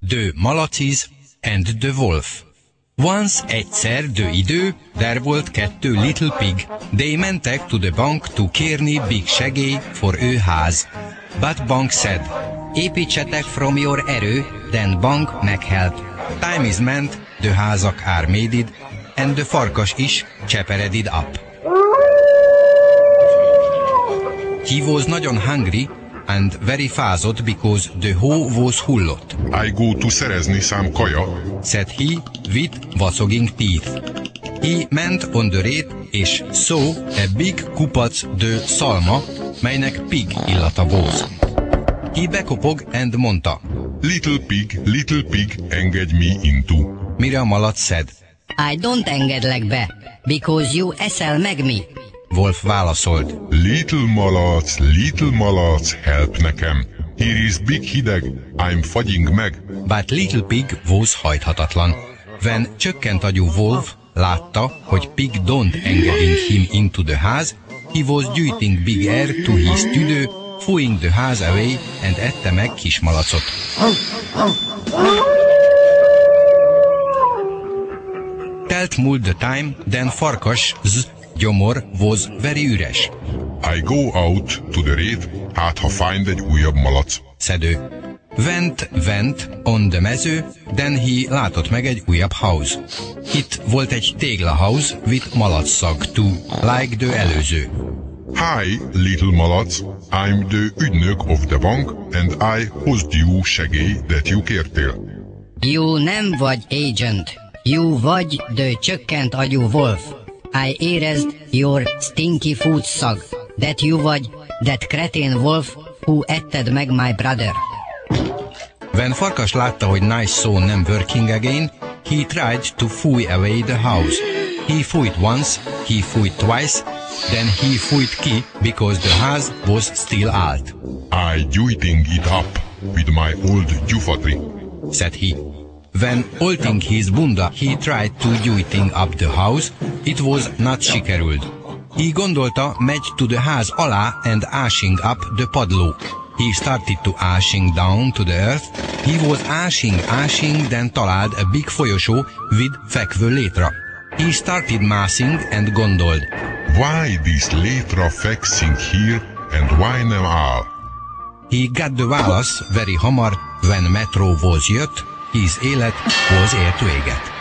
The Malachies and the Wolf. Once, egyszer, idő, there volt 2 little pig. They mentek to the bank to kérni big segély for ő ház. But bank said, építsetek from your erő, then bank meghelp. Time is meant, the házak are made, and the farkas is cseperedid up. He was nagyon hungry and very fázott because the hoe was hullott. I go to szerezni some kaja, said he with vassoging teeth. He ment on the rate és saw a big kupac de szalma, melynek pig illata volt. He bekopog and mondta, little pig, engedj me into. Mire a malac said, I don't engedlek be, because you eszel meg mi. Wolf válaszolt, Little malac, help nekem. Here is big hideg, I'm fagying meg. But little pig was hajthatatlan. When csökkent agyú Wolf látta, hogy pig don't engeding him into the house, he was gyűjting big air to his tüdő, throwing the house away, and ette meg kismalacot. Telt múlt the time, then farkas gyomor was very üres. I go out to the rét, hát ha find egy újabb malac. Szedő. Went on the mező, then he látott meg egy újabb house. Itt volt egy téglahouse with malacszag too, like the előző. Hi, little malac, I'm the ügynök of the bank, and I hozd you segély that you kértél. You nem vagy agent, you vagy the csökkent agyú Wolf. I érezd your stinky food szag, that you vagy that cretin Wolf who etted meg my brother. When farkas látta, hogy nice saw nem working again, he tried to fúj away the house. He fújt once, he fújt twice, then he fújt ki because the house was still alt. I gyújting it up with my old gyufatri, said he. When olting his bunda, he tried to gyújting up the house, it was not sikerült. He gondolta, megy to the house alá and ashing up the padló. He started to ashing down to the earth. He was ashing, then talált a big folyosó with fekvő létra. He started mászing and gondold. Why this létra fekszing here and why nem áll? He got the válasz very hamar when metro was jött, his élet was ért véget.